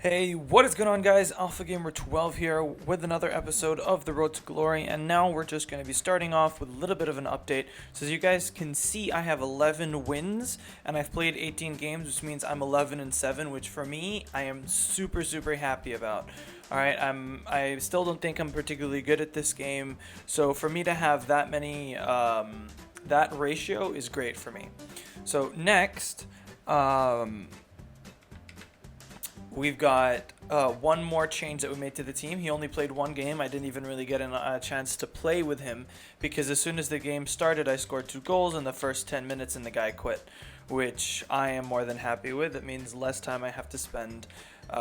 Hey, what is going on, guys? Alpha Gamer 12 here with another episode of The Road to Glory, and now we're just going to be starting off with a little bit of an update. So as you guys can see, I have 11 wins, and I've played 18 games, which means I'm 11-7, which for me, I am super happy about. Alright, I still don't think I'm particularly good at this game, so for me to have that many, that ratio is great for me. So next, we've got one more change that we made to the team. He only played one game. I didn't even really get a chance to play with him because as soon as the game started, I scored 2 goals in the first 10 minutes and the guy quit, which I am more than happy with. It means less time I have to spend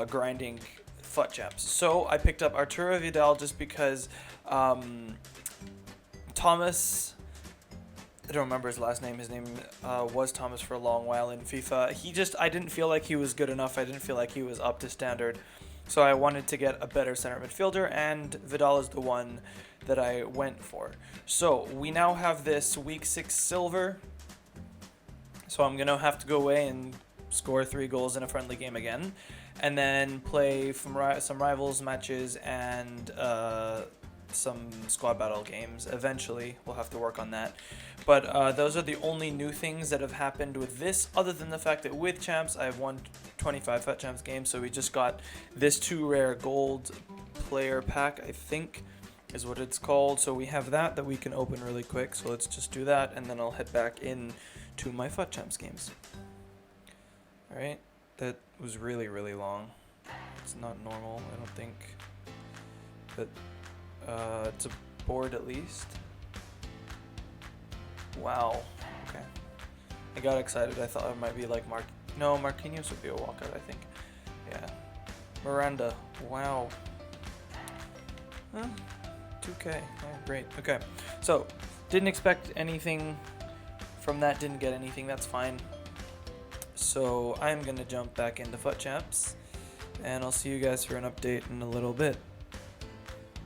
grinding FUT Champs. So I picked up Arturo Vidal just because Thomas... I don't remember his last name. His name was Thomas for a long while in FIFA. I didn't feel like he was good enough. I didn't feel like he was up to standard. So I wanted to get a better center midfielder, and Vidal is the one that I went for. So we now have this week 6 silver. So I'm going to have to go away and score 3 goals in a friendly game again. And then play some rivals matches and some squad battle games. Eventually, we'll have to work on that. But those are the only new things that have happened with this, other than the fact that with Champs, I've won 25 FUT Champs games, so we just got this 2 rare gold player pack, I think is what it's called. So we have that we can open really quick, so let's just do that, and then I'll head back in to my FUT Champs games. Alright, that was really long. It's not normal, I don't think. But it's a board at least. Wow. Okay. I got excited. I thought it might be like Marquinhos would be a walkout, I think. Yeah. Miranda. Wow. Huh? 2K. Oh, great. Okay. So, didn't expect anything from that. Didn't get anything. That's fine. So, I'm going to jump back into FUT Champs. And I'll see you guys for an update in a little bit.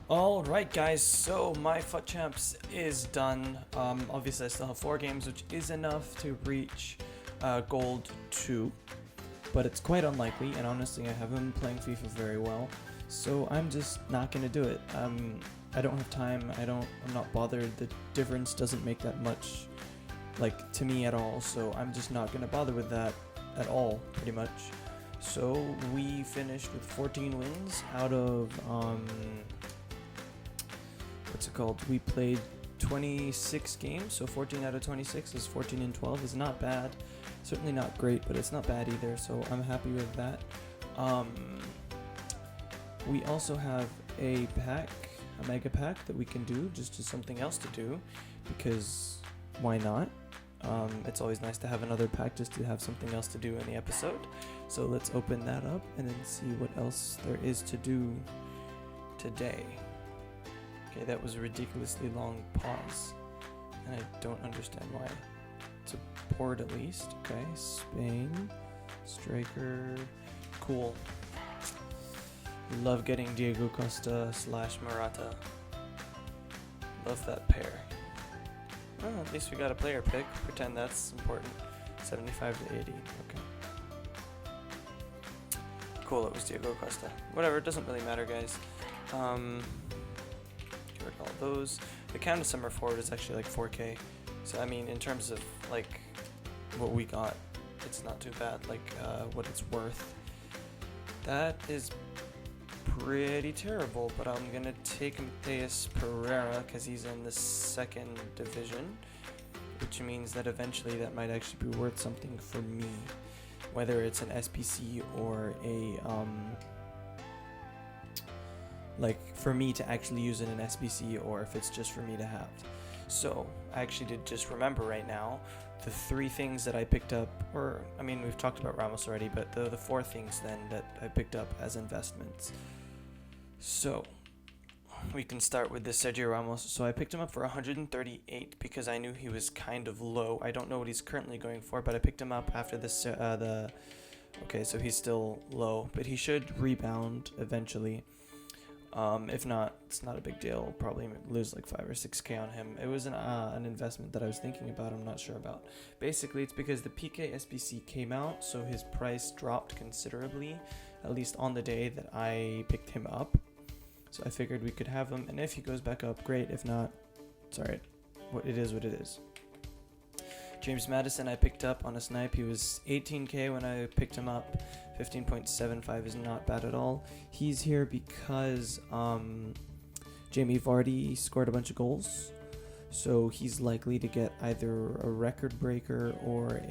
Alright guys, so my FUT Champs is done. Obviously I still have 4 games, which is enough to reach Gold 2. But it's quite unlikely, and honestly I haven't been playing FIFA very well. So I'm just not going to do it. I don't have time, I'm not bothered. The difference doesn't make that much, like, to me at all. So I'm just not going to bother with that at all, pretty much. So we finished with 14 wins out of... what's it called? We played 26 games, so 14 out of 26 is 14-12. Is not bad. Certainly not great, but it's not bad either, so I'm happy with that. We also have a mega pack that we can do, just as something else to do, because why not? It's always nice to have another pack just to have something else to do in the episode. So let's open that up and then see what else there is to do today. Okay, that was a ridiculously long pause, and I don't understand why. It's a port at least. Okay, Spain, striker, cool. Love getting Diego Costa / Morata. Love that pair. Oh, at least we got a player pick. Pretend that's important. 75 to 80. Okay. Cool, it was Diego Costa. Whatever, it doesn't really matter, guys. All those. The count of summer forward is actually like 4K, so I mean in terms of like what we got, it's not too bad. Like what it's worth, that is pretty terrible, but I'm gonna take Matheus Pereira because he's in the 2nd division, which means that eventually that might actually be worth something for me, whether it's an SBC or a like for me to actually use it in SBC, or if it's just for me to have. So I actually did just remember right now the 3 things that I picked up, or I mean we've talked about Ramos already, but the 4 things then that I picked up as investments. So we can start with this Sergio Ramos. So I picked him up for 138 because I knew he was kind of low. I don't know what he's currently going for, but I picked him up after this okay, so he's still low, but he should rebound eventually. If not, it's not a big deal. I'll probably lose like 5 or 6k on him. It was an investment that I was thinking about. I'm not sure about. Basically, it's because the PK SBC came out, so his price dropped considerably, at least on the day that I picked him up. So I figured we could have him, and if he goes back up, great. If not, it's alright. It is what it is. James Madison I picked up on a snipe. He was 18k when I picked him up. 15.75 is not bad at all. He's here because Jamie Vardy scored a bunch of goals. So he's likely to get either a record breaker or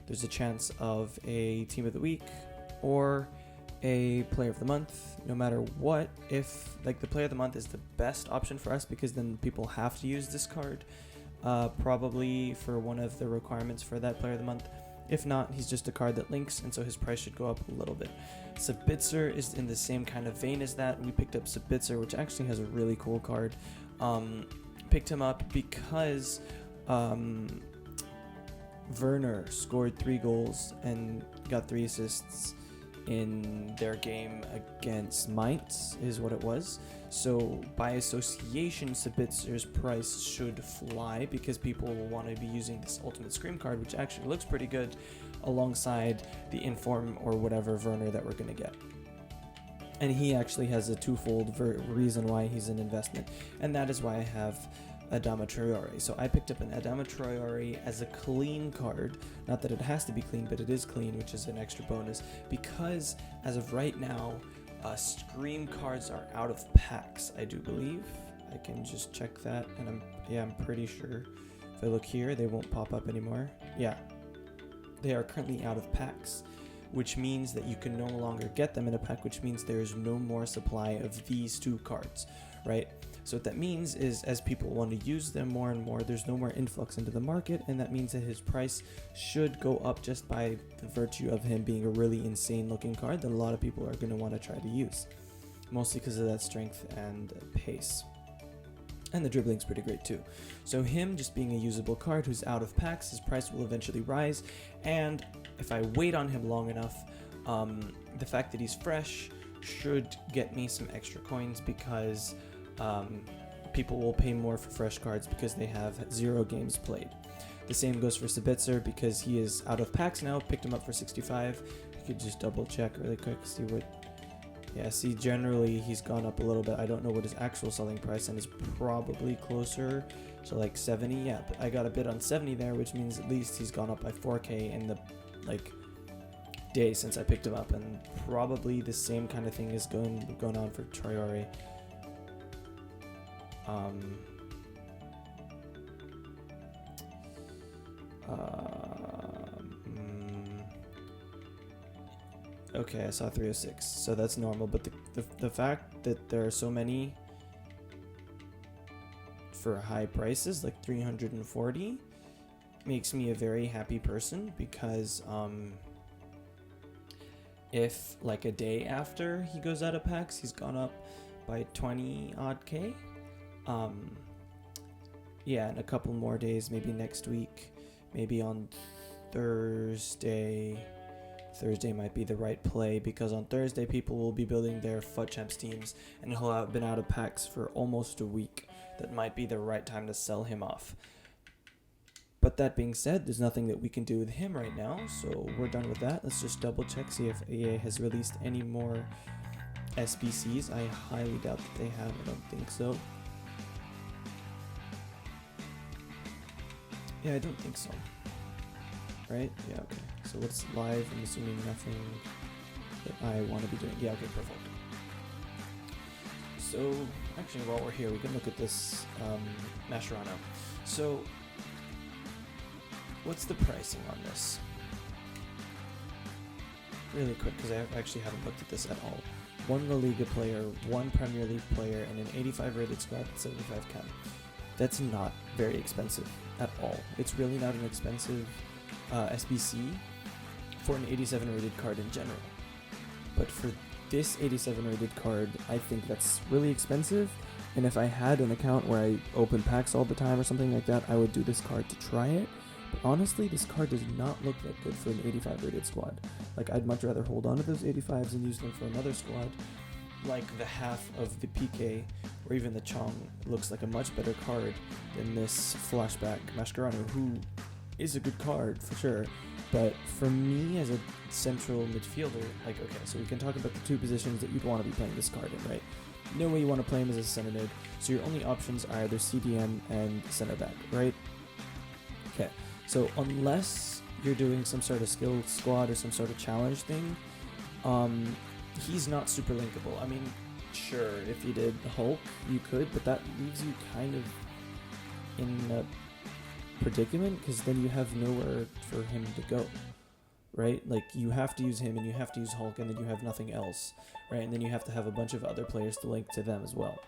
there's a chance of a team of the week or a player of the month. No matter what, if like the player of the month is the best option for us, because then people have to use this card probably for one of the requirements for that player of the month. If not, he's just a card that links, and so his price should go up a little bit. Sabitzer is in the same kind of vein as that. We picked up Sabitzer, which actually has a really cool card. Picked him up because Werner scored 3 goals and got 3 assists in their game against Mainz, is what it was. So by association, Sabitzer's price should fly because people will want to be using this Ultimate Scream card, which actually looks pretty good, alongside the Inform or whatever Werner that we're going to get. And he actually has a twofold reason why he's an investment, and that is why I have Adama Traore. So I picked up an Adama Traore as a clean card. Not that it has to be clean, but it is clean, which is an extra bonus, because as of right now, Scream cards are out of packs, I do believe. I can just check that, and I'm pretty sure if I look here, they won't pop up anymore. Yeah, they are currently out of packs, which means that you can no longer get them in a pack, which means there's no more supply of these 2 cards, right? So what that means is, as people want to use them more and more, there's no more influx into the market, and that means that his price should go up just by the virtue of him being a really insane looking card that a lot of people are going to want to try to use, mostly because of that strength and pace. And the dribbling's pretty great too. So him just being a usable card who's out of packs, his price will eventually rise, and if I wait on him long enough, the fact that he's fresh should get me some extra coins, because people will pay more for fresh cards because they have 0 games played. The same goes for Sabitzer because he is out of packs now. Picked him up for 65. You could just double check really quick, see what. Yeah, see, generally he's gone up a little bit. I don't know what his actual selling price, and is probably closer to like 70. Yeah, but I got a bid on 70 there, which means at least he's gone up by 4k in the day since I picked him up, and probably the same kind of thing is going on for Traore. Okay, I saw 306, so that's normal, but the fact that there are so many for high prices, like 340, makes me a very happy person, because if like a day after he goes out of packs, he's gone up by 20 odd k. Yeah, in a couple more days, maybe next week, maybe on Thursday. Thursday might be the right play, because on Thursday people will be building their FUT Champs teams, and he'll have been out of packs for almost a week. That might be the right time to sell him off. But that being said, there's nothing that we can do with him right now, so we're done with that. Let's just double check, see if EA has released any more SBCs. I highly doubt that they have. I don't think so. Yeah, I don't think so. Right? Yeah, okay. So what's live? I'm assuming nothing that I want to be doing. Yeah, okay, perfect. So, actually, while we're here, we can look at this Mascherano. So, what's the pricing on this? Really quick, because I actually haven't looked at this at all. 1 La Liga player, 1 Premier League player, and an 85 rated squad at 75 chem. That's not very expensive at all. It's really not an expensive SBC for an 87 rated card in general. But for this 87 rated card, I think that's really expensive. And if I had an account where I open packs all the time or something like that, I would do this card to try it. But honestly, this card does not look that good for an 85 rated squad. Like, I'd much rather hold on to those 85s and use them for another squad. Like the half of the PK or even the Chong looks like a much better card than this flashback Mascherano, who is a good card for sure, But for me as a central midfielder, like, okay, so we can talk about the two positions that you'd want to be playing this card in, right? No way you want to play him as a center mid, so your only options are either CDM and center back, right? Okay, so unless you're doing some sort of skill squad or some sort of challenge thing, he's not super linkable. I mean, sure, if you did Hulk, you could, but that leaves you kind of in a predicament, because then you have nowhere for him to go, right? Like, you have to use him and you have to use Hulk, and then you have nothing else, right? And then you have to have a bunch of other players to link to them as well.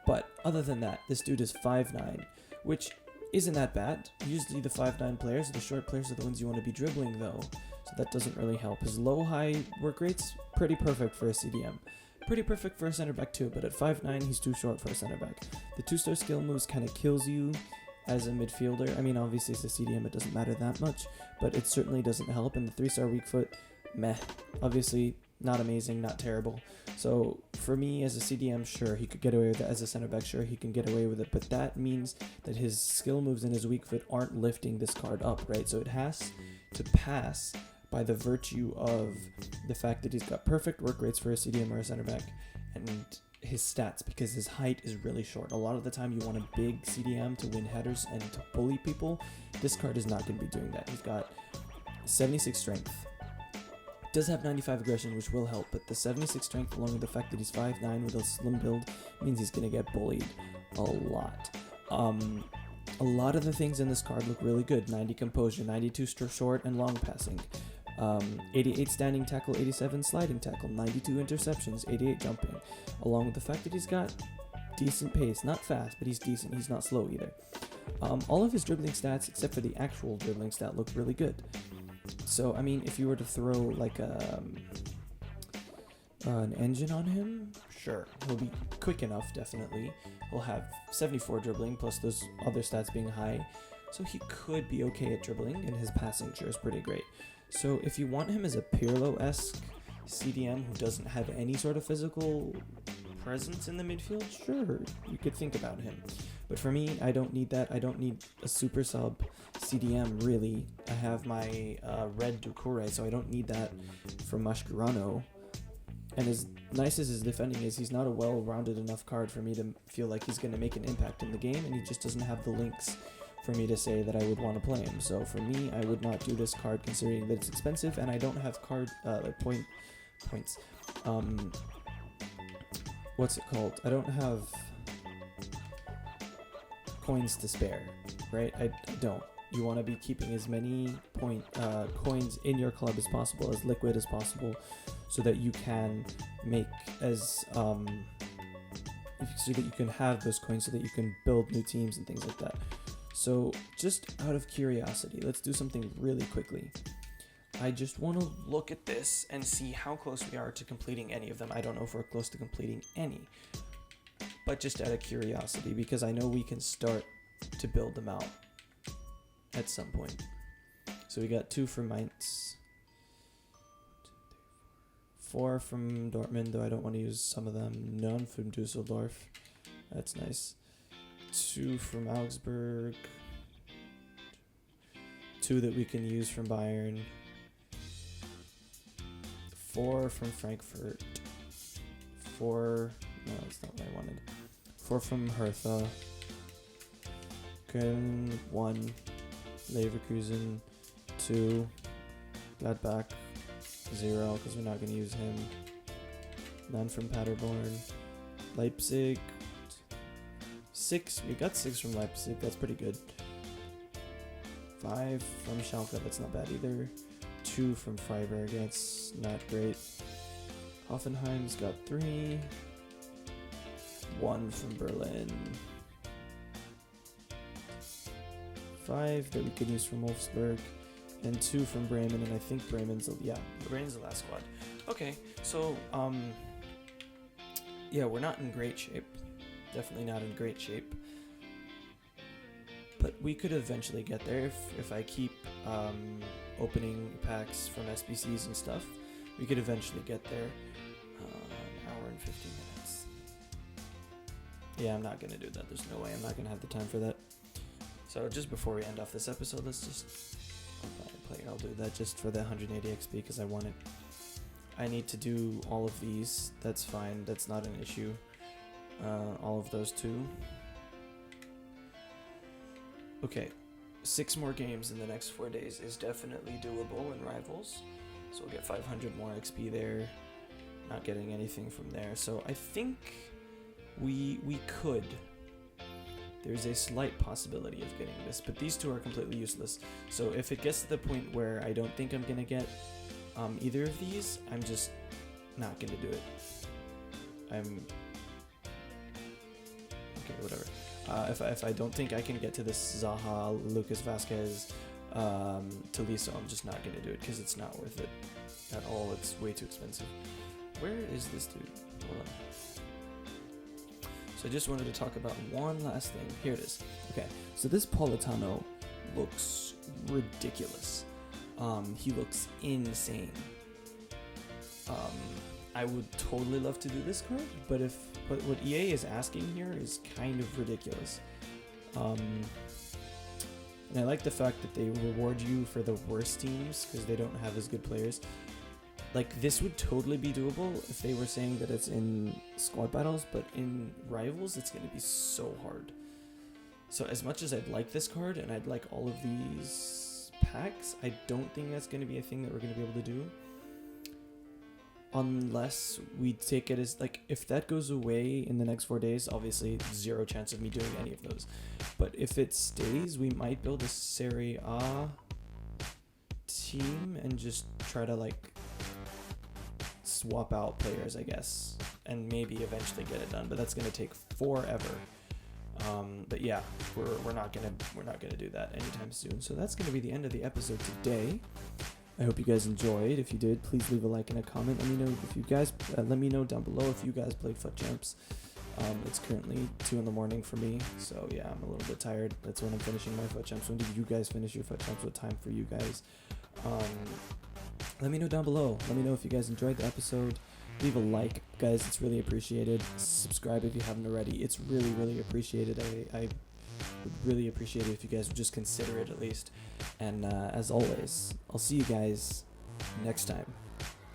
But other than that, this dude is 5'9", which isn't that bad. Usually the 5'9" players, the short players, are the ones you want to be dribbling though, so that doesn't really help. His low-high work rate's pretty perfect for a CDM. Pretty perfect for a center back too, but at 5'9", he's too short for a center back. The 2-star skill moves kind of kills you as a midfielder. I mean, obviously as a CDM it doesn't matter that much, but it certainly doesn't help. And the 3-star weak foot, meh. Obviously not amazing, not terrible. So for me as a CDM, sure, he could get away with it. As a center back, sure, he can get away with it. But that means that his skill moves and his weak foot aren't lifting this card up, right? So it has to pass by the virtue of the fact that he's got perfect work rates for a CDM or a center back, and his stats, because his height is really short. A lot of the time you want a big CDM to win headers and to bully people. This card is not going to be doing that. He's got 76 strength. Does have 95 aggression, which will help, but the 76 strength, along with the fact that he's 5'9" with a slim build, means he's going to get bullied a lot. A lot of the things in this card look really good. 90 composure, 92 short and long passing, 88 standing tackle, 87 sliding tackle, 92 interceptions, 88 jumping, along with the fact that he's got decent pace. Not fast, but he's decent. He's not slow either. All of his dribbling stats, except for the actual dribbling stat, look really good. So, I mean, if you were to throw like an engine on him, sure, he'll be quick enough, definitely. He'll have 74 dribbling, plus those other stats being high. So he could be okay at dribbling, and his passing sure is pretty great. So if you want him as a Pirlo-esque CDM who doesn't have any sort of physical presence in the midfield, sure, you could think about him. But for me, I don't need that. I don't need a super sub CDM, really. I have my red Doucouré, so I don't need that from Mascherano. And as nice as his defending is, he's not a well-rounded enough card for me to feel like he's going to make an impact in the game, and he just doesn't have the links for me to say that I would want to play him. So for me, I would not do this card, considering that it's expensive, and I don't have points. What's it called? I don't have coins to spare, right? I don't. You want to be keeping as many coins in your club as possible, as liquid as possible, so that you can make so that you can have those coins, so that you can build new teams and things like that. So just out of curiosity, let's do something really quickly. I just want to look at this and see how close we are to completing any of them. I don't know if we're close to completing any, but just out of curiosity, because I know we can start to build them out at some point. So we got 2 from Mainz, 4 from Dortmund, though I don't want to use some of them. None from Dusseldorf. That's nice. 2 from Augsburg. 2 that we can use from Bayern. 4 from Frankfurt. 4... No, that's not what I wanted. 4 from Hertha. Köln, 1. Leverkusen, 2. Gladbach, 0, because we're not going to use him. None from Paderborn. Leipzig, 6. We got 6 from Leipzig. That's pretty good. 5 from Schalke. That's not bad either. 2 from Freiburg. That's not great. Hoffenheim's got 3. 1 from Berlin. 5 that we could use from Wolfsburg. And 2 from Bremen. And I think Bremen's the last squad. Okay, so yeah, we're not in great shape. Definitely not in great shape. But we could eventually get there if I keep opening packs from SBCs and stuff. We could eventually get there. An hour and 15 minutes. Yeah, I'm not going to do that. There's no way. I'm not going to have the time for that. So just before we end off this episode, let's just... player. I'll do that just for the 180 XP because I want it. I need to do all of these. That's fine. That's not an issue. All of those too. Okay, 6 more games in the next 4 days is definitely doable in Rivals. So we'll get 500 more XP there. Not getting anything from there. So I think we could. There's a slight possibility of getting this, but these two are completely useless. So if it gets to the point where I don't think I'm gonna get either of these, I'm just not gonna do it. Okay, whatever. If I don't think I can get to this Zaha, Lucas Vasquez, Tolisso, I'm just not gonna do it because it's not worth it at all. It's way too expensive. Where is this dude? Hold on. So I just wanted to talk about one last thing. Here it is. Okay, so this Politano looks ridiculous. He looks insane. I would totally love to do this card, but what EA is asking here is kind of ridiculous. And I like the fact that they reward you for the worst teams because they don't have as good players. Like, this would totally be doable if they were saying that it's in squad battles, but in Rivals, it's going to be so hard. So as much as I'd like this card, and I'd like all of these packs, I don't think that's going to be a thing that we're going to be able to do. Unless we take it as, like, if that goes away in the next 4 days, obviously 0 chance of me doing any of those. But if it stays, we might build a Serie A team and just try to, like, swap out players, I guess, and maybe eventually get it done, but that's gonna take forever. But yeah, we're not gonna do that anytime soon. So that's gonna be the end of the episode today. I hope you guys enjoyed. If you did, please leave a like and a comment. Let me know if you guys let me know down below if you guys played FUT Champs. It's currently 2 in the morning for me, so yeah, I'm a little bit tired. That's when I'm finishing my FUT Champs. When did you guys finish your FUT Champs? What time for you guys? Let me know down below. Let me know if you guys enjoyed the episode. Leave a like, guys. It's really appreciated. Subscribe if you haven't already. It's really, really appreciated. I would really appreciate it if you guys would just consider it at least. And as always, I'll see you guys next time.